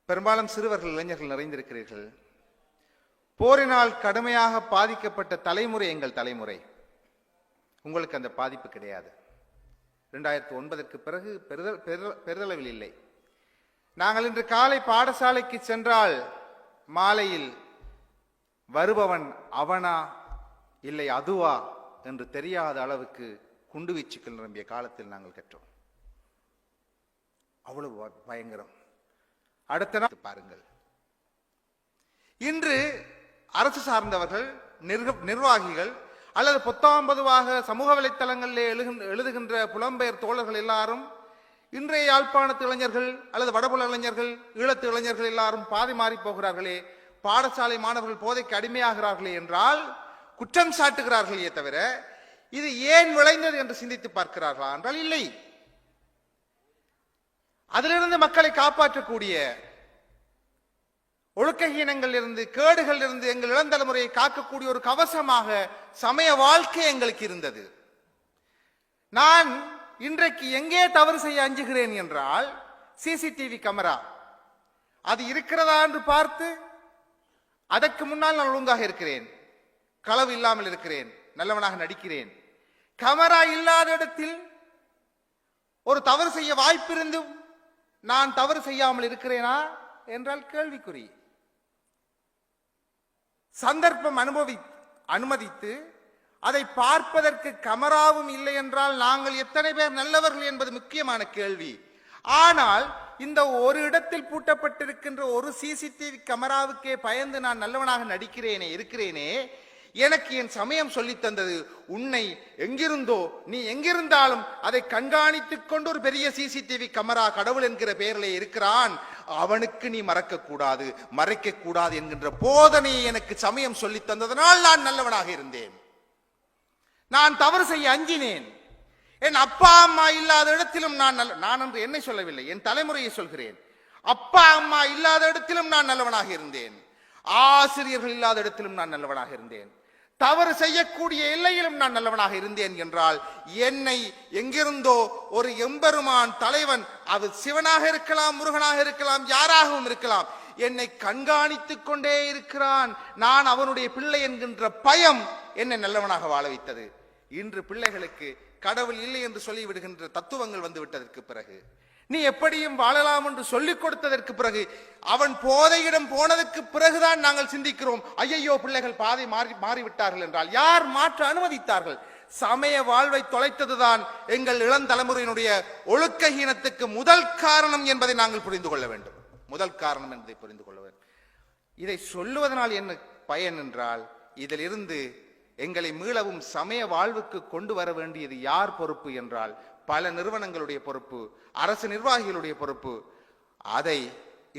பெரும்பாலும் சிறுவர்கள், இளைஞர்கள் நிறைந்திருக்கிறீர்கள். போரினால் கடுமையாக பாதிக்கப்பட்ட தலைமுறை எங்கள் தலைமுறை. உங்களுக்கு அந்த பாதிப்பு கிடையாது. 2009ற்கு பிறகு பெரிதளவில் இல்லை. நாங்கள் இன்று காலை பாடசாலைக்கு சென்றால் மாலையில் வருபவன் அவனா இல்லை அதுவா என்று தெரியாத அளவுக்கு குண்டுவீச்சுக்கள் நிரம்பிய காலத்தில் நாங்கள் கற்றோம். அவ்வளவு பயங்கரம். அடுத்த நாள் பாருங்கள், இன்று அரசு சார்ந்தவர்கள், நிர்வாகிகள் அல்லது பொத்தாம்பதுவாக சமூக வலைத்தளங்களில் எழுதுகின்ற புலம்பெயர் தோழர்கள் எல்லாரும் இன்றைய யாழ்ப்பாணத்து இளைஞர்கள் அல்லது வடபுல இளைஞர்கள், ஈழத்து இளைஞர்கள் எல்லாரும் பாதை மாறி போகிறார்களே, பாடசாலை மாணவர்கள் போதைக்கு அடிமையாகிறார்களே என்றால் குற்றம் சாட்டுகிறார்களே தவிர இது ஏன் விளைந்தது என்று சிந்தித்து பார்க்கிறார்களா என்றால் இல்லை. அதிலிருந்து மக்களை காப்பாற்றக்கூடிய ஒழுக்கஹீனங்கள் இருந்து, கேடுகள் இருந்து எங்கள் இளந்தலைமுறையை காக்கக்கூடிய ஒரு கவசமாக சமய வாழ்க்கை எங்களுக்கு இருந்தது. நான் இன்றைக்கு எங்கே தவறு செய்ய அஞ்சுகிறேன் என்றால், சிசிடிவி கேமரா அது இருக்கிறதா என்று பார்த்து அதற்கு முன்னால் நான் ஒழுங்காக இருக்கிறேன், களவு இல்லாமல் இருக்கிறேன், நல்லவனாக நடிக்கிறேன். கேமரா இல்லாத இடத்தில் ஒரு தவறு செய்ய வாய்ப்பிருந்தும் நான் தவறு செய்யாமல் இருக்கிறேனா என்றால் கேள்விக்குறி. சந்தர்ப்பம் அனுமதித்து அதை பார்ப்பதற்கு கேமராவும் இல்லை என்றால் நாங்கள் எத்தனை பேர் நல்லவர்கள் என்பது முக்கியமான கேள்வி. ஆனால் இந்த ஒரு இடத்தில் பூட்டப்பட்டிருக்கின்ற ஒரு சிசிடிவி கேமராவுக்கே பயந்து நான் நல்லவனாக இருக்கிறேனே, எனக்கு என் சமயம் சொல்லி தந்தது, உன்னை எங்கிருந்தோ நீ எங்கிருந்தாலும் அதை கண்காணித்துக் கொண்டு ஒரு பெரிய சிசிடிவி கேமரா கடவுள் என்கிற பெயரிலே இருக்கிறான், அவனுக்கு நீ மறைக்க கூடாது என்கின்ற போதனையை எனக்கு சமயம் சொல்லி தந்ததனால் நான் நல்லவனாக இருந்தேன். நான் தவறு செய்ய அஞ்சினேன். என் அப்பா அம்மா இல்லாத இடத்திலும் நான் என்று என்னை சொல்லவில்லை, என் தலைமுறையை சொல்கிறேன். அப்பா அம்மா இல்லாத இடத்திலும் நான் நல்லவனாக இருந்தேன். ஆசிரியர்கள் இல்லாத இடத்திலும் நான் நல்லவனாக இருந்தேன். தவறு செய்யக்கூடிய எல்லையிலும் நான் நல்லவனாக இருந்தேன் என்றால் என்னை எங்கிருந்தோ ஒரு எம்பெருமான் தலைவன், அது சிவனாக இருக்கலாம், முருகனாக இருக்கலாம், யாராகவும் இருக்கலாம், என்னை கண்காணித்துக் கொண்டே இருக்கிறான். நான் அவனுடைய பிள்ளை என்கின்ற பயம் என்னை நல்லவனாக வாழ வைத்தது. இன்று பிள்ளைகளுக்கு கடவுள் இல்லை என்று சொல்லிவிடுகின்ற தத்துவங்கள் வந்து விட்டதற்கு பிறகு, நீ எப்படியும் வாழலாம் என்று சொல்லிக் கொடுத்ததற்கு பிறகு, அவன் போதையிடம் போனதற்கு பிறகுதான் நாங்கள் சிந்திக்கிறோம், ஐயையோ பிள்ளைகள் பாதை மாறிவிட்டார்கள் என்றால் யார் மாற்ற அனுமதித்தார்கள்? சமய வாழ்வை தொலைத்ததுதான் எங்கள் இளந்தலைமுறையினுடைய ஒழுக்கஹீனத்துக்கு முதல் காரணம் என்பதை நாங்கள் புரிந்து கொள்ள வேண்டும். முதல் காரணம் என்பதை புரிந்து கொள்ள வேண்டும். இதை சொல்லுவதனால் என்ன பயன் என்றால், இதிலிருந்து எங்களை மீளவும் சமய வாழ்வுக்கு கொண்டு வர வேண்டியது யார் பொறுப்பு என்றால் பல நிறுவனங்களுடைய பொறுப்பு, அரசு நிர்வாகிகளுடைய பொறுப்பு. அதை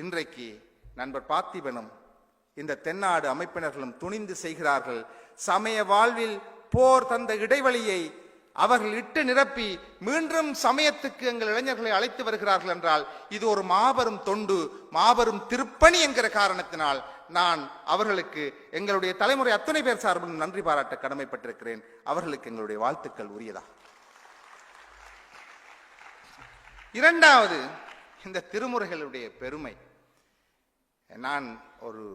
இன்றைக்கு நண்பர் பார்த்திபனும் இந்த தென்னாடு அமைப்பினர்களும் துணிந்து செய்கிறார்கள். சமய வாழ்வில் போர் தந்த இடைவெளியை அவர்கள் இட்டு நிரப்பி மீண்டும் சமயத்துக்கு எங்கள் இளைஞர்களை அழைத்து வருகிறார்கள் என்றால் இது ஒரு மாபெரும் தொண்டு, மாபெரும் திருப்பணி என்கிற காரணத்தினால் நான் அவர்களுக்கு எங்களுடைய தலைமுறை அத்தனை பேர் சார்பிலும் நன்றி பாராட்ட கடமைப்பட்டிருக்கிறேன். அவர்களுக்கு எங்களுடைய வாழ்த்துக்கள் உரியதா. இரண்டாவது, இந்த திருமுறைகளுடைய பெருமை. நான் ஒரு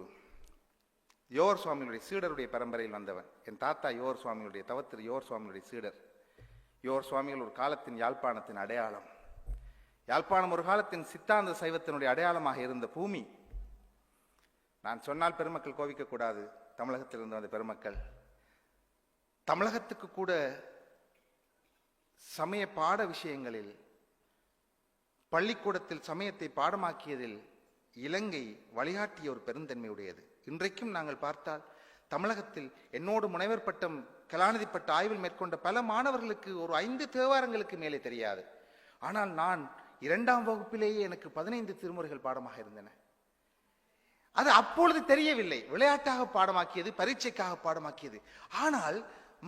யோர் சுவாமிகளுடைய சீடருடைய பரம்பரையில் வந்தவன். என் தாத்தா யோர் சுவாமிகளுடைய தவத்திரு யோர் சுவாமிகளுடைய சீடர். யோர் சுவாமிகள் ஒரு காலத்தின் யாழ்ப்பாணத்தின் அடையாளம். யாழ்ப்பாணம் ஒரு காலத்தின் சித்தாந்த சைவத்தினுடைய அடையாளமாக இருந்த பூமி. நான் சொன்னால் பெருமக்கள் கோபிக்க கூடாது, தமிழகத்தில் இருந்து வந்த பெருமக்கள். தமிழகத்துக்கு கூட சமய பாட விஷயங்களில், பள்ளிக்கூடத்தில் சமயத்தை பாடமாக்கியதில் இலங்கை வழிகாட்டிய ஒரு பெருந்தன்மையுடையது. இன்றைக்கும் நாங்கள் பார்த்தால் தமிழகத்தில் என்னோடு முனைவர் பட்டம், கலாநிதி பட்ட ஆய்வில் மேற்கொண்ட பல மாணவர்களுக்கு ஒரு 5 தேவாரங்களுக்கு மேலே தெரியாது. ஆனால் நான் 2ஆம் வகுப்பிலேயே எனக்கு 15 திருமுறைகள் பாடமாக இருந்தன. அது அப்பொழுது தெரியவில்லை, விளையாட்டாக பாடமாக்கியது, பரீட்சைக்காக பாடமாக்கியது. ஆனால்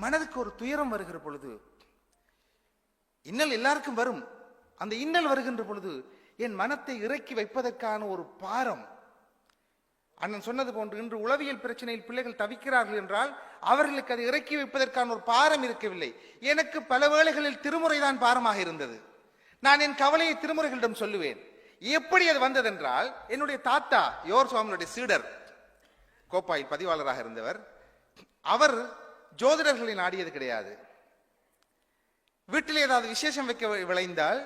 மனதுக்கு ஒரு துயரம் வருகிற பொழுது, இன்னல் எல்லாருக்கும் வரும், அந்த இன்னல் வருகின்ற பொழுது என் மனத்தை இறக்கி வைப்பதற்கான ஒரு பாரம். அண்ணன் சொன்னது போன்று இன்று உளவியல் பிரச்சனையில் பிள்ளைகள் தவிக்கிறார்கள் என்றால் அவர்களுக்கு அதை இறக்கி வைப்பதற்கான ஒரு பாரம் இருக்கவில்லை. எனக்கு பல வேளைகளில் திருமுறை தான் பாரமாக இருந்தது. நான் என் கவலையை திருமுறைகளிடம் சொல்லுவேன். எப்படி அது வந்ததென்றால், என்னுடைய தாத்தா யோர் சுவாமியுடைய சீடர், கோப்பாயில் பதிவாளராக இருந்தவர், அவர் ஜோதிடர்களை நாடியது கிடையாது. வீட்டில் ஏதாவது விசேஷம் வைக்க விளைந்தால்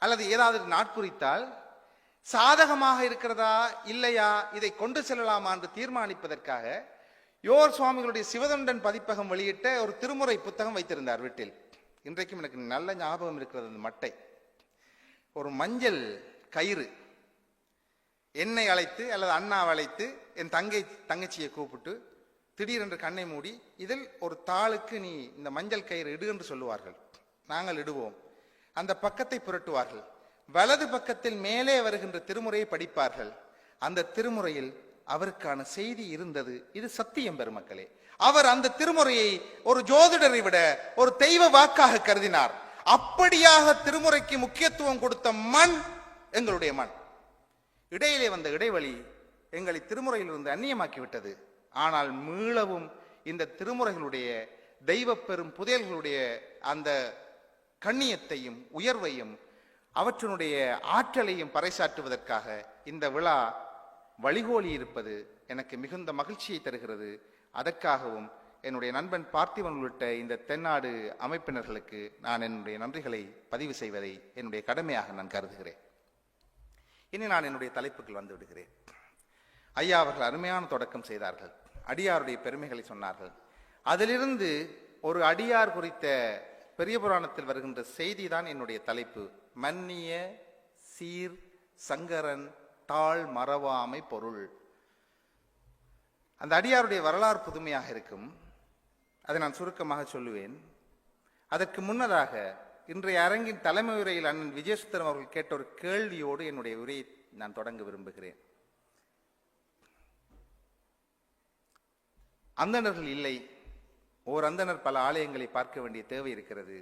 அல்லது ஏதாவது நாட்குறித்தால் சாதகமாக இருக்கிறதா இல்லையா, இதை கொண்டு செல்லலாமா என்று தீர்மானிப்பதற்காக யோர் சுவாமிகளுடைய சிவதொண்டன் பதிப்பகம் வெளியிட்ட ஒரு திருமுறை புத்தகம் வைத்திருந்தார் வீட்டில். இன்றைக்கும் எனக்கு நல்ல ஞாபகம் இருக்கிறது. அந்த மட்டை, ஒரு மஞ்சள் கயிறு, என்னை அழைத்து அல்லது அண்ணாவை அழைத்து என் தங்கச்சியை கூப்பிட்டு திடீரென்று கண்ணை மூடி, இதில் ஒரு தாளுக்கு நீ இந்த மஞ்சள் கயிறு இடு என்று சொல்லுவார்கள். நாங்கள் இடுவோம். அந்த பக்கத்தை புரட்டுவார்கள். வலது பக்கத்தில் மேலே வருகின்ற திருமுறையை படிப்பார்கள். அந்த திருமுறையில் அவருக்கான செய்தி இருந்தது. இது சத்தியம் பெருமக்களே. அவர் அந்த திருமுறையை ஒரு ஜோதிடரை விட ஒரு தெய்வ வாக்காக கருதினார். அப்படியாக திருமுறைக்கு முக்கியத்துவம் கொடுத்த மண் எங்களுடைய மண். இடையிலே வந்த இடைவெளி எங்களை திருமுறையிலிருந்து அந்நியமாக்கிவிட்டது. ஆனால் மீளவும் இந்த திருமுறைகளுடைய தெய்வ பெரும் புதையல்களுடைய அந்த கண்ணியத்தையும் உயர்வையும் அவற்றினுடைய ஆற்றலையும் பறைசாற்றுவதற்காக இந்த விழா வழிகோலி இருப்பது எனக்கு மிகுந்த மகிழ்ச்சியை தருகிறது. அதற்காகவும் என்னுடைய நண்பன் பார்த்திபன் உள்ளிட்ட இந்த தென்னாடு அமைப்பினர்களுக்கு நான் என்னுடைய நன்றிகளை பதிவு செய்வதை என்னுடைய கடமையாக நான் கருதுகிறேன். இனி நான் என்னுடைய தலைப்புக்கு வந்து விடுகிறேன். ஐயா அவர்கள் அருமையான தொடக்கம் செய்தார்கள். அடியாருடைய பெருமைகளை சொன்னார்கள். அதிலிருந்து ஒரு அடியார் குறித்த பெரிய புராணத்தில் வருகின்ற செய்தி தான் என்னுடைய தலைப்பு. மன்னிய சீர் சங்கரன் தாழ் மறவாமை பொருள். அந்த அடியாருடைய வரலாறு புதுமையாக இருக்கும். அதை நான் சுருக்கமாக சொல்லுவேன். அதற்கு முன்னதாக இன்றைய அரங்கின் தலைமை உரையில் அண்ணன் விஜயசுந்தரம் அவர்கள் கேட்ட ஒரு கேள்வியோடு என்னுடைய உரையை நான் தொடங்க விரும்புகிறேன். அந்தணர்கள் இல்லை, ஓர் அந்தணர் பல ஆலயங்களை பார்க்க வேண்டிய தேவை இருக்கிறது.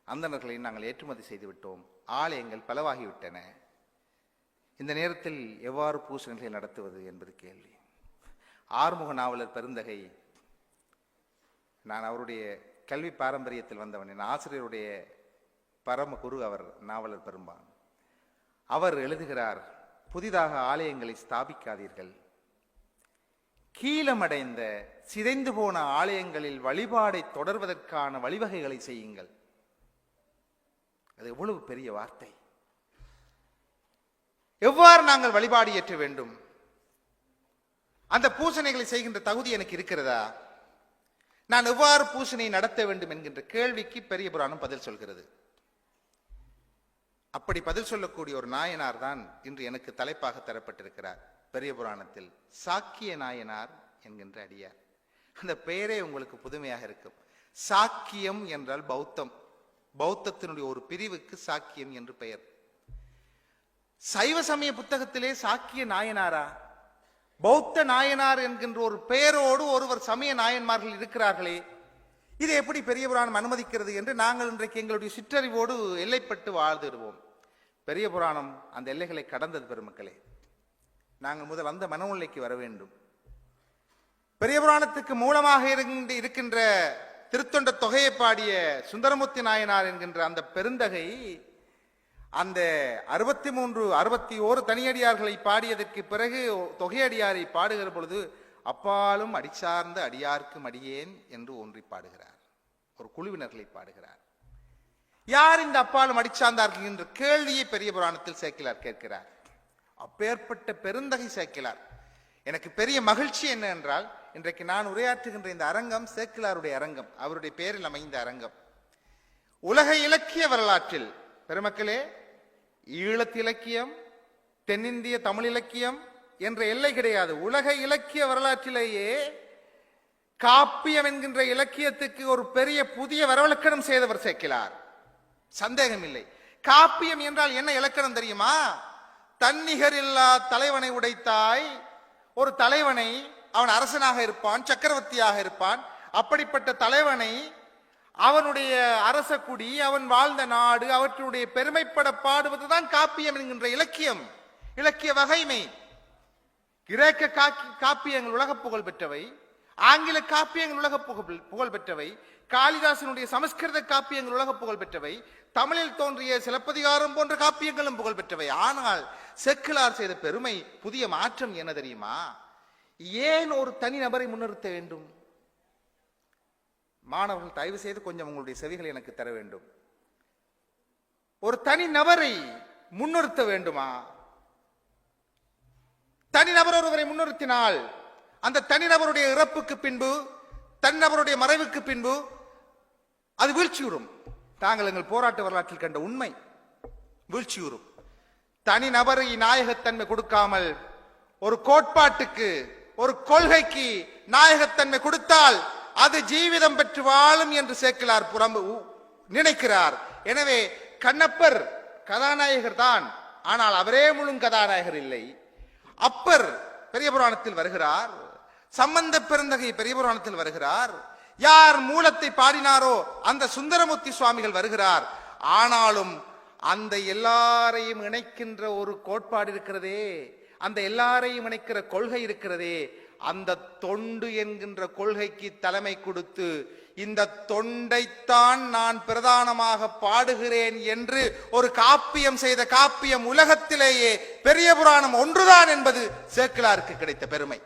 அந்தணர்களை நாங்கள் ஏற்றுமதி செய்து விட்டோம், ஆலயங்கள் பலவாகிவிட்டன. இந்த நேரத்தில் எவ்வாறு பூசணைகளை நடத்துவது என்பது கேள்வி. ஆறுமுக நாவலர் பெருந்தகை, நான் அவருடைய கல்வி பாரம்பரியத்தில் வந்தவன். என் ஆசிரியருடைய பரம குரு அவர், நாவலர் பெரும்பான். அவர் எழுதுகிறார், புதிதாக ஆலயங்களை ஸ்தாபிக்காதீர்கள், கீழமடைந்த சிதைந்து போன ஆலயங்களில் வழிபாடை தொடர்வதற்கான வழிவகைகளை செய்யுங்கள். அது எவ்வளவு பெரிய வார்த்தை! எவ்வாறு நாங்கள் வழிபாடு ஏற்ற வேண்டும்? அந்த பூசணைகளை செய்கின்ற தகுதி எனக்கு இருக்கிறதா? நான் எவ்வாறு பூசணை நடத்த வேண்டும் என்கின்ற கேள்விக்கு பெரிய புராணம் பதில் சொல்கிறது. அப்படி பதில் சொல்லக்கூடிய ஒரு நாயனார் தான் இன்று எனக்கு தலைப்பாக தரப்பட்டிருக்கிறார். பெரிய புராணத்தில் சாக்கிய நாயனார் என்கின்ற அடியார். அந்த பெயரே உங்களுக்கு புதுமையாக இருக்கும். சாக்கியம் என்றால் பௌத்தம். பௌத்தத்தினுடைய ஒரு பிரிவுக்கு சாக்கியம் என்று பெயர். சைவ சமய புத்தகத்திலே சாக்கிய நாயனாரா, பௌத்த நாயனார் என்கின்ற ஒரு பெயரோடு ஒருவர் சமய நாயன்மார்கள் இருக்கிறார்களே, இதை எப்படி பெரிய புராணம் அனுமதிக்கிறது என்று நாங்கள் இன்றைக்கு எங்களுடைய சிற்றறிவோடு எல்லைப்பட்டு வாழ்ந்துடுவோம். பெரிய புராணம் அந்த எல்லைகளை கடந்தது பெருமக்களே. நாங்கள் முதல் அந்த மனநிலைக்கு வர வேண்டும். பெரிய புராணத்துக்கு மூலமாக இருக்கின்ற திருத்தொண்ட தொகையை பாடிய சுந்தரமூர்த்தி நாயனார் என்கின்ற அந்த பெருந்தகை அந்த 63 61 தனியடியார்களை பாடியதற்கு பிறகு தொகையடியாரை பாடுகிற பொழுது அப்பாலும் அடிச்சார்ந்த அடியார்க்கும் அடியேன் என்று ஒன்றி பாடுகிறார். ஒரு குழுவினர்களை பாடுகிறார். யார் இந்த அப்பாலும் அடிச்சார்ந்தார்கள் என்ற கேள்வியை பெரிய புராணத்தில் சேக்கிலார் கேட்கிறார். அப்பேற்பட்ட பெருந்தகை சேக்கிலார். எனக்கு பெரிய மகிழ்ச்சி என்ன என்றால், இன்றைக்கு நான் உரையாற்றுகின்ற இந்த அரங்கம் சேக்கிலாருடைய அரங்கம், அவருடைய பெயரில் அமைந்த அரங்கம். உலக இலக்கிய வரலாற்றில் பெருமக்களே, ஈழத்து இலக்கியம், தென்னிந்திய தமிழ் இலக்கியம் என்ற எல்லை கிடையாது. உலக இலக்கிய வரலாற்றிலேயே காப்பியம் என்கின்ற இலக்கியத்துக்கு ஒரு பெரிய புதிய வரவிலக்கணம் செய்தவர் சேக்கிலார். சந்தேகம் இல்லை. காப்பியம் என்றால் என்ன இலக்கணம் தெரியுமா? தன்னிகர் இல்லா தலைவனை உடைத்தாய். ஒரு தலைவனை, அவன் அரசனாக இருப்பான், சக்கரவர்த்தியாக இருப்பான். அப்படிப்பட்ட தலைவனை, அவனுடைய அரச குடி, அவன் வாழ்ந்த நாடு, அவற்றுடைய பெருமைப்பட பாடுவதுதான் காப்பியம் என்கின்ற இலக்கியம், இலக்கிய வகைமை. கிரேக்க காப்பியங்கள் உலக புகழ் பெற்றவை, ஆங்கில காப்பியங்கள் உலக புகழ் பெற்றவை, காளிதாசனுடைய சமஸ்கிருத காப்பியங்கள் உலக புகழ் பெற்றவை. தமிழில் தோன்றிய சிலப்பதிகாரம் போன்ற காப்பியங்களும் புகழ் பெற்றவை. ஆனால் செக்கிலார் செய்த பெருமை, புதிய மாற்றம் என்ன தெரியுமா? ஏன் ஒரு தனி நபரை முன்னிறுத்த வேண்டும்? மாணவர்கள் தயவு செய்து கொஞ்சம் உங்களுடைய செவிகளை எனக்கு தர வேண்டும். ஒரு தனி நபரை முன்னிறுத்த வேண்டுமா? தனிநபர் ஒருவரை முன்னிறுத்தினால் அந்த தனிநபருடைய இறப்புக்கு பின்பு, தனிநபருடைய மறைவுக்கு பின்பு அது வீழ்ச்சியுறும். தாங்கள் எங்கள் போராட்ட வரலாற்றில் கண்ட உண்மை. வீழ்ச்சியுறும். தனிநபரை நாயகத்தன்மை கொடுக்காமல் ஒரு கோட்பாட்டுக்கு, ஒரு கொள்கைக்கு நாயகத்தன்மை கொடுத்தால் அது ஜீவிதம் பெற்று வாழும் என்று சேக்கிலார் நினைக்கிறார். எனவே கண்ணப்பர் கதாநாயகர் தான், ஆனால் அவரே முழு கதாநாயகர் இல்லை. அப்பர் பெரிய புராணத்தில் வருகிறார், சம்பந்த பெருந்தகை பெரிய புராணத்தில் வருகிறார், யார் மூலத்தை பாடினாரோ அந்த சுந்தரமூர்த்தி சுவாமிகள் வருகிறார். ஆனாலும் அந்த எல்லாரையும் இணைக்கின்ற ஒரு கோட்பாடு இருக்கிறதே, அந்த எல்லாரையும் இணைக்கிற கொள்கை இருக்கிறதே, அந்த தொண்டு என்கின்ற கொள்கைக்கு தலைமை கொடுத்து இந்த தொண்டைத்தான் நான் பிரதானமாக பாடுகிறேன் என்று ஒரு காப்பியம் செய்த காப்பியம் உலகத்திலேயே பெரிய புராணம் ஒன்றுதான் என்பது சேக்கிலாருக்கு கிடைத்த பெருமை.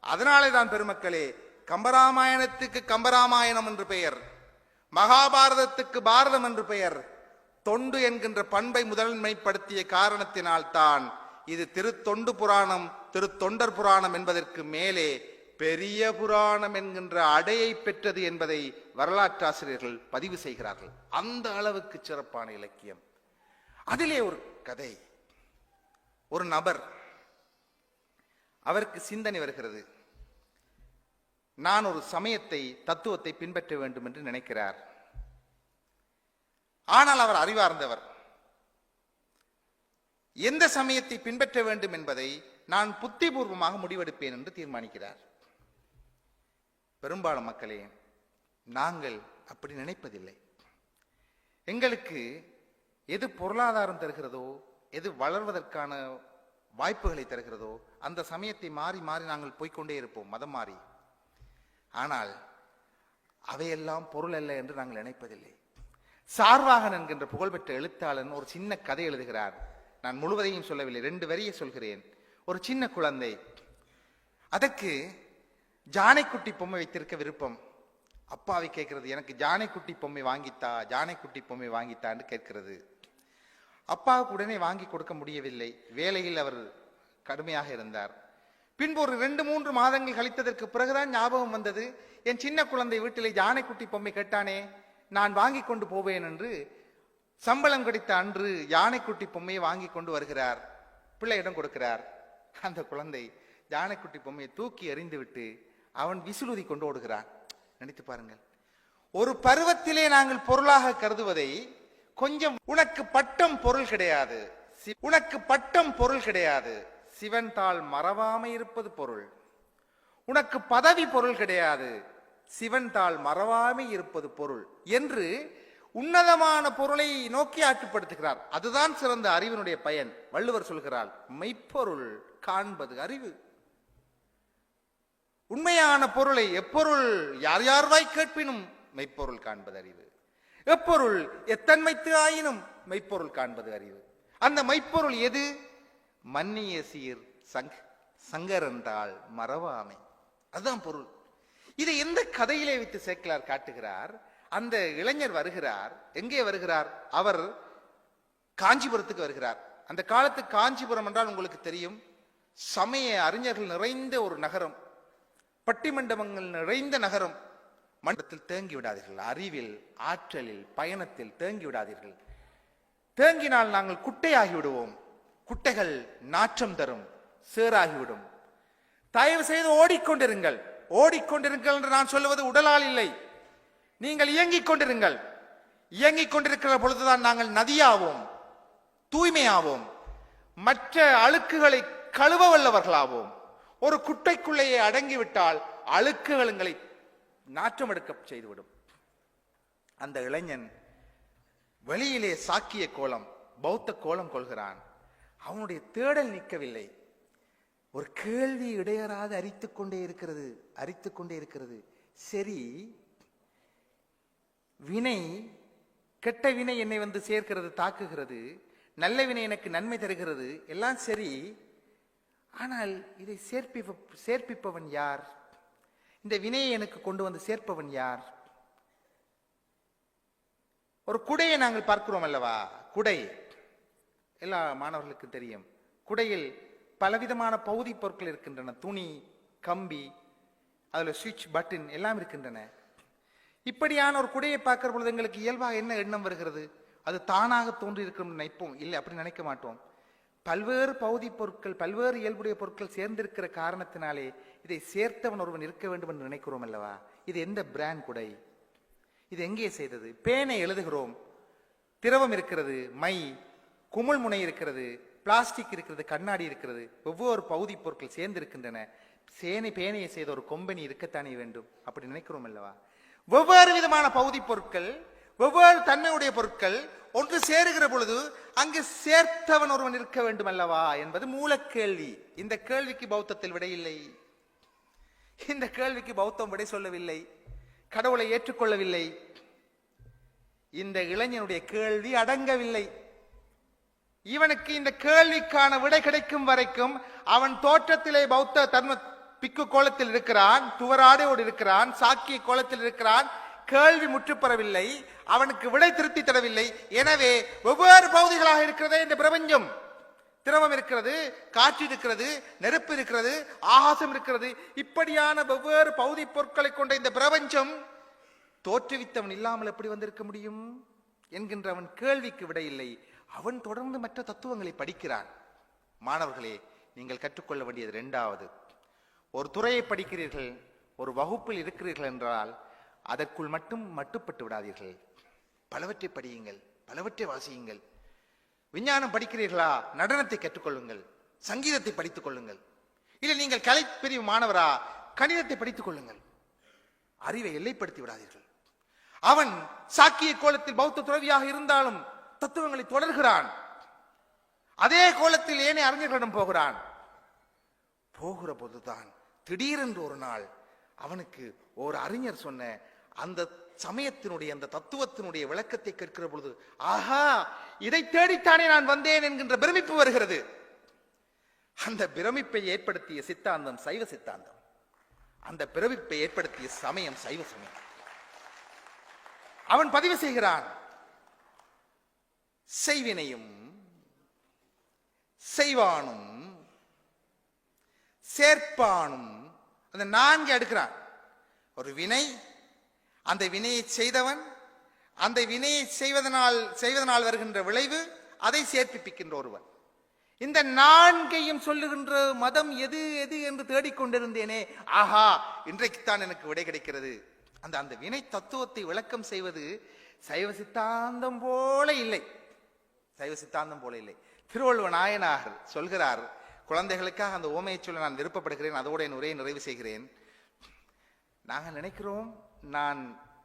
அதனாலே தான் பெருமக்களே, கம்பராமாயணத்துக்கு கம்பராமாயணம் என்று பெயர், மகாபாரதத்துக்கு பாரதம் என்று பெயர். தொண்டு என்கின்ற பண்பை முதன்மைப்படுத்திய காரணத்தினால் தான் இது திருத்தொண்டு புராணம், திருத்தொண்டர் புராணம் என்பதற்கு மேலே பெரிய புராணம் என்கின்ற அடையை பெற்றது என்பதை வரலாற்றாசிரியர்கள் பதிவு செய்கிறார்கள். அந்த அளவுக்கு சிறப்பான இலக்கியம். அதிலே ஒரு கதை, ஒரு நபர், அவருக்கு சிந்தனை வருகிறது, நான் ஒரு சமயத்தை, தத்துவத்தை பின்பற்ற வேண்டும் என்று நினைக்கிறார். ஆனால் அவர் அறிவார்ந்தவர். எந்த சமயத்தை பின்பற்ற வேண்டும் என்பதை நான் புத்திபூர்வமாக முடிவெடுப்பேன் என்று தீர்மானிக்கிறார். பெரும்பாலும் மக்களே, நாங்கள் அப்படி நினைப்பதில்லை. எங்களுக்கு எது பொருளாதாரம் தருகிறதோ, எது வளர்வதற்கான வாய்ப்புகளை தருகிறதோ அந்த சமயத்தை மாறி மாறி நாங்கள் போய்கொண்டே இருப்போம், மதம் மாறி. ஆனால் அவையெல்லாம் பொருள் அல்ல என்று நாங்கள் நினைப்பதில்லை. சார்வாகன் என்கின்ற புகழ்பெற்ற எழுத்தாளன் ஒரு சின்ன கதை எழுதுகிறார். நான் முழுவதையும் சொல்லவில்லை, 2 வரியை சொல்கிறேன். ஒரு சின்ன குழந்தை, அதற்கு ஜானைக்குட்டி பொம்மை வைத்திருக்க விருப்பம். அப்பாவை கேட்கிறது, எனக்கு ஜானைக்குட்டி பொம்மை வாங்கித்தா, ஜானைக்குட்டி பொம்மை வாங்கித்தா என்று கேட்கிறது. அப்பாவுக்கு உடனே வாங்கி கொடுக்க முடியவில்லை. வேலையில் அவர் கடுமையாக இருந்தார். பின்பு ஒரு 2-3 மாதங்கள் கழித்ததற்கு பிறகுதான் ஞாபகம் வந்தது, என் சின்ன குழந்தை வீட்டிலே யானைக்குட்டி பொம்மை கேட்டானே, நான் வாங்கி கொண்டு போவேன் என்று சம்பளம் கிடைத்த அன்று யானைக்குட்டி பொம்மையை வாங்கி கொண்டு வருகிறார். பிள்ளையிடம் கொடுக்கிறார். அந்த குழந்தை யானைக்குட்டி பொம்மையை தூக்கி எறிந்து விட்டு அவன் விசிலுதி கொண்டு ஓடுகிறான். நினைத்து பாருங்கள், ஒரு பருவத்திலே நாங்கள் பொருளாக கருதுவதை கொஞ்சம், உனக்கு பட்டம் பொருள் கிடையாது, உனக்கு பட்டம் பொருள் கிடையாது, சிவன் தாள் மறவாமை இருப்பது பொருள். உனக்கு பதவி பொருள் கிடையாது, சிவன் தாள் மறவாமை இருப்பது பொருள் என்று உன்னதமான பொருளை நோக்கி ஆற்றுப்படுத்துகிறார். அதுதான் சிறந்த அறிவினுடைய பயன். வள்ளுவர் சொல்கிறார், மெய்ப்பொருள் காண்பது அறிவு. உண்மையான பொருளை எப்பொருள் யார் யார்வாய் கேட்பினும் மெய்ப்பொருள் காண்பது அறிவு. எப்பொருள் எத்தன்மைத்து ஆயினும் மெய்ப்பொருள் காண்பது அறிவு. அந்த மெய்ப்பொருள் எது? மன்னிய சீர் சங்கரந்தாள் மறவாமை. அதுதான் பொருள். இதை எந்த கதையிலே வைத்து சேக்கிலார் காட்டுகிறார்? அந்த இளைஞர் வருகிறார். எங்கே வருகிறார்? அவர் காஞ்சிபுரத்துக்கு வருகிறார். அந்த காலத்து காஞ்சிபுரம் என்றால் உங்களுக்கு தெரியும், சமய அறிஞர்கள் நிறைந்த ஒரு நகரம், பட்டிமண்டபங்கள் நிறைந்த நகரம். மண்டலத்தில் தேங்கி விடாதீர்கள். அறிவில், ஆற்றலில், பயணத்தில் தேங்கி விடாதீர்கள். தேங்கினால் நாங்கள் குட்டையாகி விடுவோம். குட்டைகள் நாற்றம் தரும், சேராகிவிடும். தயவு செய்து ஓடிக்கொண்டிருங்கள். ஓடிக்கொண்டிருங்கள் என்று நான் சொல்லுவது உடலால் இல்லை, நீங்கள் இயங்கிக் கொண்டிருங்கள். இயங்கிக் கொண்டிருக்கிற பொழுதுதான் நாங்கள் நதியாவோம், தூய்மையாவோம், மற்ற அழுக்குகளை கழுவ வல்லவர்களாவோம். ஒரு குட்டைக்குள்ளேயே அடங்கிவிட்டால் அழுக்குகள் எங்களை நாற்றம் எடுக்க செய்துவிடும். அந்த இளைஞன் வெளியிலே சாக்கிய கோலம், பௌத்த கோலம் கொள்கிறான். அவனுடைய தேடல் நிற்கவில்லை. ஒரு கேள்வி இடையறாது அரித்துக் கொண்டே இருக்கிறது. சரி, வினை, கெட்ட வினை என்னை வந்து சேர்க்கிறது, தாக்குகிறது. நல்ல வினை எனக்கு நன்மை தருகிறது. எல்லாம் சரி. ஆனால் இதை சேர்ப்பிப்பவன் யார்? இந்த வினையை எனக்கு கொண்டு வந்து சேர்ப்பவன் யார்? ஒரு குடையை நாங்கள் பார்க்கிறோம் அல்லவா? குடை எல்லா மாணவர்களுக்கும் தெரியும். குடையில் பலவிதமான பகுதி பொருட்கள் இருக்கின்றன. துணி, கம்பி, அதுல சுவிட்ச், பட்டன் எல்லாம் இருக்கின்றன. இப்படியான ஒரு குடையை பார்க்கிற பொழுது எங்களுக்கு இயல்பாக என்ன எண்ணம் வருகிறது? அது தானாக தோன்றி இருக்கிறோம் நினைப்போம். இல்லை, அப்படி நினைக்க மாட்டோம். பல்வேறு பகுதி பொருட்கள், பல்வேறு இயல்புடைய பொருட்கள் சேர்ந்திருக்கிற காரணத்தினாலே இதை சேர்த்தவன் ஒருவன் இருக்க வேண்டும் என்று நினைக்கிறோம் அல்லவா? இது எந்த பிராண்ட் குடை? இது எங்கே செய்தது? பேனை எழுதுகிறோம், திரவம் இருக்கிறது, மை, குமிழ் முனை இருக்கிறது, பிளாஸ்டிக் இருக்கிறது, கண்ணாடி இருக்கிறது, ஒவ்வொரு பகுதி பொருட்கள் சேர்ந்திருக்கின்றன. பேனையை செய்த ஒரு கொம்பனி இருக்கத்தானே வேண்டும், அப்படி நினைக்கிறோம் அல்லவா? வெவ்வேறு விதமான பகுதி பொருட்கள், வெவ்வேறு தன்மையுடைய பொருட்கள் ஒன்று சேருகிற பொழுது அங்கு சேர்த்தவன் ஒருவன் இருக்க வேண்டும் அல்லவா என்பது மூல கேள்வி. இந்த கேள்விக்கு பௌத்தத்தில் விடையில்லை. இந்த கேள்விக்கு பௌத்தம் விடை சொல்லவில்லை, கடவுளை ஏற்றுக்கொள்ளவில்லை. இந்த இளைஞனுடைய கேள்வி அடங்கவில்லை. இவனுக்கு இந்த கேள்விக்கான விடை கிடைக்கும் வரைக்கும் அவன் தோற்றத்திலே பௌத்த தர்ம பிக்கு கோலத்தில் இருக்கிறான், துவராடையோடு இருக்கிறான், சாக்கிய கோலத்தில் இருக்கிறான். கேள்வி முற்றுப்பெறவில்லை, அவனுக்கு விடை திருத்தி தரவில்லை. எனவே வெவ்வேறு பகுதிகளாக இருக்கிறதே இந்த பிரபஞ்சம். திரவம் இருக்கிறது, காற்று இருக்கிறது, நெருப்பு இருக்கிறது, ஆகாசம் இருக்கிறது. இப்படியான வெவ்வேறு பகுதி பொருட்களை கொண்ட இந்த பிரபஞ்சம் தோற்றுவித்தவன் இல்லாமல் எப்படி வந்திருக்க முடியும் என்கின்ற அவன் கேள்விக்கு விடை இல்லை. அவன் தொடர்ந்து மற்ற தத்துவங்களை படிக்கிறான். மாணவர்களே, நீங்கள் கற்றுக்கொள்ள வேண்டியது இரண்டாவது. ஒரு துறையை படிக்கிறீர்கள், ஒரு வகுப்பில் இருக்கிறீர்கள் என்றால் அதற்குள் மட்டும் மட்டுப்பட்டு விடாதீர்கள். பலவற்றை படியுங்கள், பலவற்றை வாசியுங்கள். விஞ்ஞானம் படிக்கிறீர்களா? நடனத்தை கற்றுக்கொள்ளுங்கள், சங்கீதத்தை படித்துக் கொள்ளுங்கள். இல்லை நீங்கள் கலை பிரிவு மாணவரா? கணிதத்தை படித்துக் கொள்ளுங்கள். அறிவை எல்லைப்படுத்தி விடாதீர்கள். அவன் சாக்கிய கோலத்தில் பௌத்த துறவியாக இருந்தாலும் தத்துவங்களை தொடர்கிறான். அதே கோலத்தில் ஏனைய அறிஞர்களிடம் போகிறான். போகிற போதுதான் திடீரென்று ஒரு நாள் அவனுக்கு ஒரு அறிஞர் சொன்ன அந்த சமயத்தினுடைய அந்த தத்துவத்தினுடைய விளக்கத்தை கேட்கிற பொழுது, ஆஹா, இதை தேடித்தானே நான் வந்தேன் என்கின்ற பிரமிப்பு வருகிறது. அந்த பிரமிப்பை ஏற்படுத்திய சித்தாந்தம் சைவ சித்தாந்தம். அந்த பிரமிப்பை ஏற்படுத்திய சமயம் சைவ சமயம். அவன் பதிவு செய்கிறான், செய்வினையும் செய்வானும் சேர்ப்பானும். அந்த நான்கு எடுக்கிறான். ஒரு வினை, அந்த வினையை செய்தவன், அந்த வினையை செய்வதனால் வருகின்ற விளைவு, அதை சேர்ப்பிக்கின்ற ஒருவன். இந்த நான்கையும் சொல்லுகின்ற மதம் எது எது என்று தேடிக்கொண்டிருந்தேனே, ஆஹா, இன்றைக்குத்தான் எனக்கு விடை கிடைக்கிறது. அந்த வினை தத்துவத்தை விளக்கம் செய்வது சைவ சித்தாந்தம் போல இல்லை. சைவ சித்தாந்தம் போல இல்லை. திருவள்ளுவர் நாயனார் சொல்கிறார், குழந்தைகளுக்காக அந்த ஓமையை சொல்ல நான் விருப்பப்படுகிறேன், அதோட என் உரையை நிறைவு செய்கிறேன். நாங்கள் நினைக்கிறோம் நான்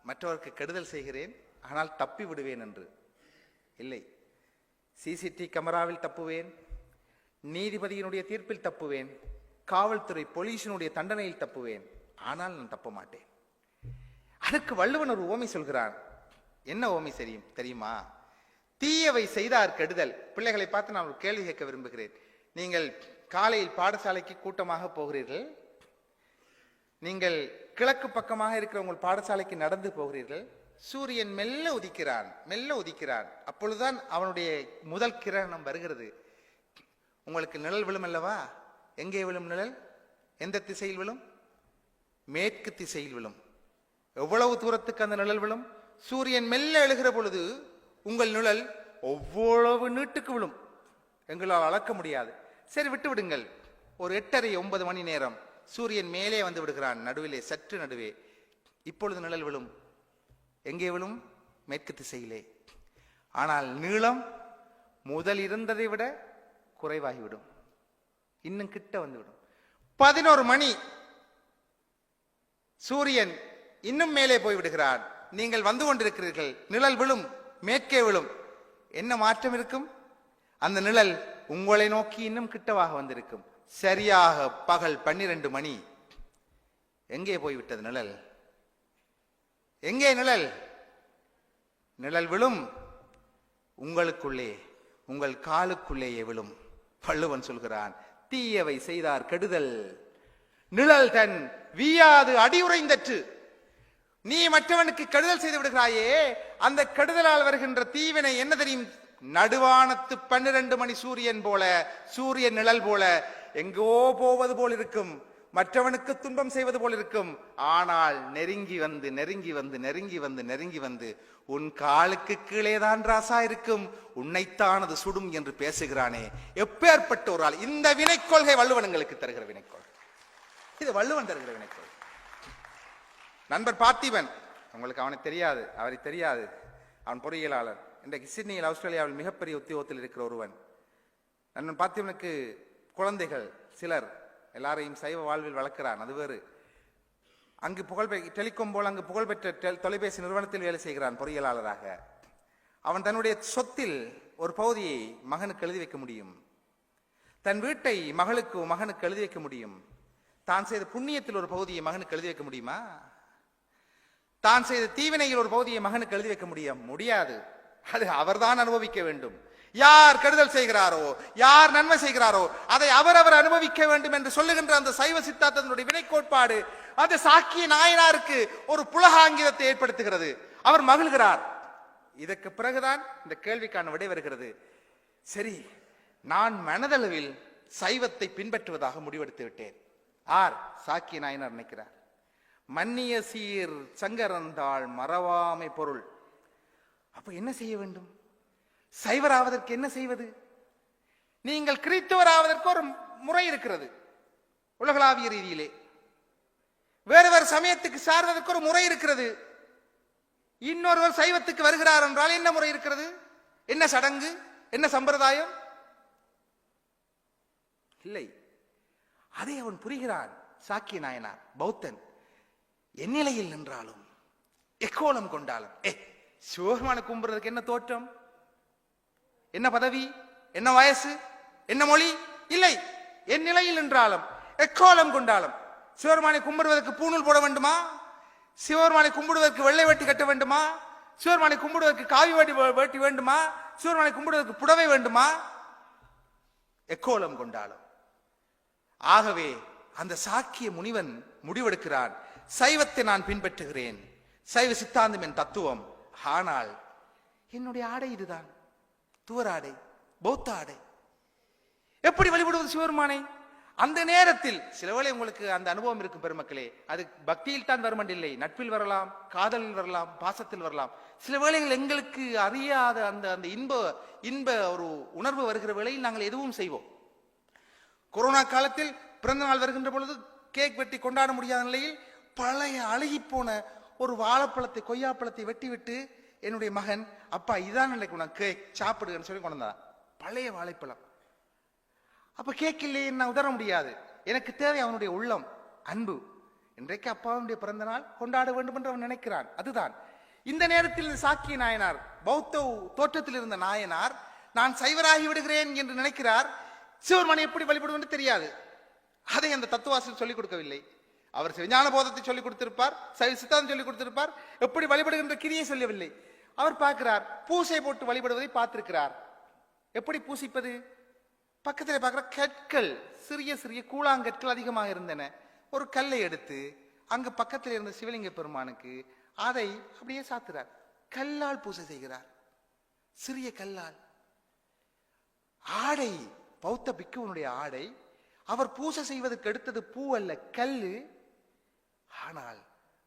மற்றவருக்கு கெடுதல் செய்கிறேன், ஆனால் தப்பி விடுவேன் என்று. இல்லை, சிசிடிவி கேமராவில் தப்புவேன், நீதிபதியினுடைய தீர்ப்பில் தப்புவேன், காவல்துறை போலீசினுடைய தண்டனையில் தப்புவேன், ஆனால் நான் தப்ப மாட்டேன். அதற்கு வள்ளுவன் ஒரு ஓமை சொல்கிறான். என்ன ஓமை தெரியுமா? தீயவை செய்தார் கெடுதல். பிள்ளைகளை பார்த்து நான் ஒரு கேள்வி கேட்க விரும்புகிறேன். நீங்கள் காலையில் பாடசாலைக்கு கூட்டமாக போகிறீர்கள். நீங்கள் கிழக்கு பக்கமாக இருக்கிற உங்கள் பாடசாலைக்கு நடந்து போகிறீர்கள். சூரியன் மெல்ல உதிக்கிறான். அப்பொழுதுதான் அவனுடைய முதல் கிரணம் வருகிறது. உங்களுக்கு நிழல் விழும் அல்லவா? எங்கே விழும் நிழல்? எந்த திசையில் விழும்? மேற்கு திசையில் விழும். எவ்வளவு தூரத்துக்கு அந்த நிழல் விழும்? சூரியன் மெல்ல எழுகிற பொழுது உங்கள் நிழல் எவ்வளவு நீட்டுக்கு விழும் எங்களால் அளக்க முடியாது. சரி, விட்டு விடுங்கள். ஒரு 8:30-9 மணி நேரம் சூரியன் மேலே வந்து விடுகிறான், நடுவிலே, சற்று நடுவே. இப்பொழுது நிழல் விழும். எங்கே விழும்? மேற்கு திசையிலே. ஆனால் நீளம் முதல் இருந்ததை விட குறைவாகிவிடும், இன்னும் கிட்ட வந்துவிடும். 11 மணி சூரியன் இன்னும் மேலே போய் விடுகிறான். நீங்கள் வந்து கொண்டிருக்கிறீர்கள். நிழல் விழும், மேற்கே விழும். என்ன மாற்றம் இருக்கும்? அந்த நிழல் உங்களை நோக்கி இன்னும் கிட்டவாக வந்திருக்கும். சரியாக பகல் 12 மணி. எங்கே போய்விட்டது நிழல்? எங்கே நிழல்? நிழல் விழும் உங்களுக்குள்ளே, உங்கள் காலுக்குள்ளேயே விழும். வள்ளுவன் சொல்கிறான், தீயவை செய்தார் கெடுதல் நிழல் தன் வீயாது அடியுறைந்தற்று. நீ மற்றவனுக்கு கெடுதல் செய்து விடுகிறாயே, அந்த கெடுதலால் வருகின்ற தீவினை என்ன தெரியும்? நடுவானத்து 12 மணி சூரியன் போல, சூரியன் நிழல் போல எங்கோ போவது போல் இருக்கும், மற்றவனுக்கு துன்பம் செய்வது போல் இருக்கும். ஆனால் நெருங்கி வந்து நெருங்கி வந்து நெருங்கி வந்து நெருங்கி வந்து உன் காலுக்கு கீழேதான் ராசா இருக்கும், உன்னைத்தான் அது சுடும் என்று பேசுகிறானே, எப்பேற்பட்ட ஒரு ஆள்! இந்த வினைக்கொள்கை வள்ளுவனுங்களுக்கு தருகிற வினைக்கொள்கை, இது வள்ளுவன் தருகிற வினைக்கொள்கை. நண்பர் பார்த்திபன், உங்களுக்கு அவனை தெரியாது, அவரை தெரியாது, அவன் பொறியியலாளர், இன்றைக்கு சிட்னியில் ஆஸ்திரேலியாவில் மிகப்பெரிய உத்தியோகத்தில் இருக்கிற ஒருவன். நண்பன் பார்த்திபனுக்கு குழந்தைகள் சிலர், எல்லாரையும் சைவ வாழ்வில் வளர்க்கிறான், அது வேறு. அங்கு டெலிகாம் போல் அங்கு புகழ்பெற்ற தொலைபேசி நிறுவனத்தில் வேலை செய்கிறான் பொறியியலாளராக. அவன் தன்னுடைய சொத்தில் ஒரு பகுதியை மகனுக்கு எழுதி வைக்க முடியும், தன் வீட்டை மகனுக்கு எழுதி வைக்க முடியும். தான் செய்த புண்ணியத்தில் ஒரு பகுதியை மகனுக்கு எழுதி வைக்க முடியுமா? தான் செய்த தீவினையில் ஒரு பகுதியை மகனுக்கு எழுதி வைக்க முடியாது. அது அவர்தான் அனுபவிக்க வேண்டும். யார் கெடுதல் செய்கிறாரோ, யார் நன்மை செய்கிறாரோ அதை அவரவர் அனுபவிக்க வேண்டும் என்று சொல்லுகின்ற அந்த சைவ சித்தாந்தத்தினுடைய வினை கோட்பாடு அந்த சாக்கிய நாயனாருக்கு ஒரு புலகாங்கிதத்தை ஏற்படுத்துகிறது. அவர் மகிழ்கிறார். இதற்கு பிறகுதான் இந்த கேள்விக்கான விடை வருகிறது. சரி, நான் மனதளவில் சைவத்தை பின்பற்றுவதாக முடிவெடுத்து விட்டேன். ஆர் சாக்கிய நாயனார் நினைக்கிறார், மன்னிய சீர் சங்கரந்தாள் மறவாமை பொருள். அப்ப என்ன செய்ய வேண்டும்? சைவராவதற்கு என்ன செய்வது? நீங்கள் கிறிஸ்தவராவதற்கு ஒரு முறை இருக்கிறது உலகளாவிய ரீதியிலே. வேறு வேறு சமயத்துக்கு சார்வதற்கு ஒரு முறை இருக்கிறது. இன்னொருவர் சைவத்துக்கு வருகிறார் என்றால் என்ன முறை இருக்கிறது? என்ன சடங்கு, என்ன சம்பிரதாயம்? இல்லை. அதை அவன் புரிகிறான். சாக்கிய நாயனார் பௌத்தன். எந்நிலையில் நின்றாலும் எக்கோலம் கொண்டாலும் சிவபெருமான கும்பிடுறதுக்கு என்ன தோற்றம், என்ன பதவி, என்ன வயசு, என்ன மொழி இல்லை. என் நிலையில் நின்றாலும் எக்கோலம் கொண்டாலும் சிவபெருமானை கும்பிடுவதற்கு பூணூல் போட வேண்டுமா? சிவபெருமானை கும்பிடுவதற்கு வெள்ளை வேட்டி கட்ட வேண்டுமா? சிவபெருமானை கும்பிடுவதற்கு காவி வேட்டி வேண்டுமா? சிவபெருமானை கும்பிடுவதற்கு புடவை வேண்டுமா? எக்கோலம் கொண்டாலும். ஆகவே அந்த சாக்கிய முனிவன் முடிவெடுக்கிறான், சைவத்தை நான் பின்பற்றுகிறேன், சைவ சித்தாந்தம் என் தத்துவம். ஆனால் என்னுடைய ஆடை இதுதான், துவராடை, பௌத்த ஆடை. எப்படி வழிபடுவது சிவபெருமானை? அந்த நேரத்தில் சிலவேளை உங்களுக்கு அந்த அனுபவம் இருக்கும் பெருமக்களே. அது பக்தியில் தான் வருமண்டில்லை, நட்பில் வரலாம், காதலில் வரலாம், பாசத்தில் வரலாம். சில வேளைகள் எங்களுக்கு அறியாத அந்த அந்த இன்ப ஒரு உணர்வு வருகிற வேளையில் நாங்கள் எதுவும் செய்வோம். கொரோனா காலத்தில் பிறந்த நாள் வருகின்ற பொழுது கேக் வெட்டி கொண்டாட முடியாத நிலையில் பழைய அழுகி போன ஒரு வாழைப்பழத்தை, கொய்யாப்பழத்தை வெட்டி விட்டு என்னுடைய மகன், அப்பா இதான் நினைக்கும் கேக் சாப்பிடுன்னு சொல்லி கொண்டு வந்தான். பழைய வாழைப்பழம். அப்ப கேக் இல்லையே, நான் உதற முடியாது. எனக்கு தேவை அவனுடைய உள்ளம், அன்பு. இன்றைக்கு அப்பாவுடைய பிறந்த நாள் கொண்டாட வேண்டும் என்று அவன் நினைக்கிறான். அதுதான் இந்த நேரத்தில் சாக்கிய நாயனார், பௌத்த தோற்றத்தில் இருந்த நாயனார், நான் சைவராகி விடுகிறேன் என்று நினைக்கிறார். சிவபெருமானை எப்படி வழிபடுவது என்று தெரியாது. அதை அந்த தத்துவாசிரியர் சொல்லிக் கொடுக்கவில்லை. அவர் ஞான போதத்தை சொல்லிக் கொடுத்திருப்பார், சைவ சித்தாந்தம் சொல்லிக் கொடுத்திருப்பார், எப்படி வழிபடுகின்ற கிரியை சொல்லவில்லை. அவர் பார்க்கிறார், பூசை போட்டு வழிபடுவதை பார்த்திருக்கிறார். எப்படி பூசிப்பது? பக்கத்தில் பார்க்கிற கற்கள், சிறிய சிறிய கூழாங்கற்கள் அதிகமாக இருந்தன. ஒரு கல்லை எடுத்து அங்கு பக்கத்தில் இருந்த சிவலிங்க பெருமானுக்கு அதை அப்படியே சாத்துறார். கல்லால் பூசை செய்கிறார், சிறிய கல்லால். ஆடை, பௌத்த பிக்குவனுடைய ஆடை, அவர் பூசை செய்வதற்கு எடுத்தது பூ அல்ல, கல்லு. ஆனால்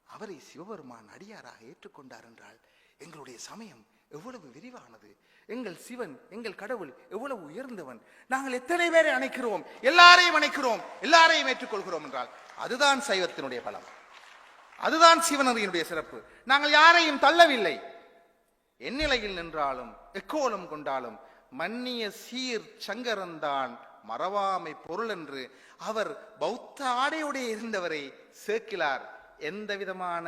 அவரை சிவபெருமான் அடியாராக ஏற்றுக்கொண்டார் என்றால் எங்களுடைய சமயம் எவ்வளவு விரிவானது, எங்கள் சிவன், எங்கள் கடவுள் எவ்வளவு உயர்ந்தவன், நாங்கள் எத்தனை பேரை அணைக்கிறோம், எல்லாரையும் அணைக்கிறோம், எல்லாரையும் ஏற்றுக்கொள்கிறோம் என்றால் அதுதான் சைவத்தினுடைய பலம், அதுதான் சிவனறியினுடைய சிறப்பு. நாங்கள் யாரையும் தள்ளவில்லை. எந்நிலையில் நின்றாலும் எக்கோலம் கொண்டாலும் மன்னிய சீர் சங்கரந்தான் மறவாமை பொருள் என்று அவர் பௌத்த ஆடையுடைய இருந்தவரை சேக்கிலார் எந்த விதமான,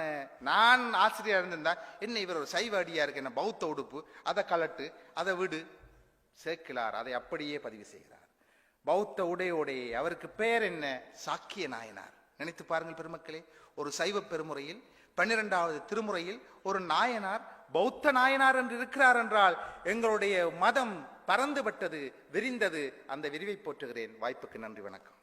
நான் ஆசிரியர் இருந்திருந்தா என்ன இவர் ஒரு சைவ அடியா இருக்கு, என்ன பௌத்த உடுப்பு, அதை கலட்டு, அதை விடு. சேக்கிலார் அதை அப்படியே பதிவு செய்கிறார். பௌத்த உடையோடைய அவருக்கு பெயர் என்ன? சாக்கிய நாயனார். நினைத்து பாருங்கள் பெருமக்களே, ஒரு சைவ பெருமுறையில் 12வது திருமுறையில் ஒரு நாயனார் பௌத்த நாயனார் என்று இருக்கிறார் என்றால் எங்களுடைய மதம் பறந்துபட்டது, விரிந்தது. அந்த விரிவை போற்றுகிறேன். வாய்ப்புக்கு நன்றி, வணக்கம்.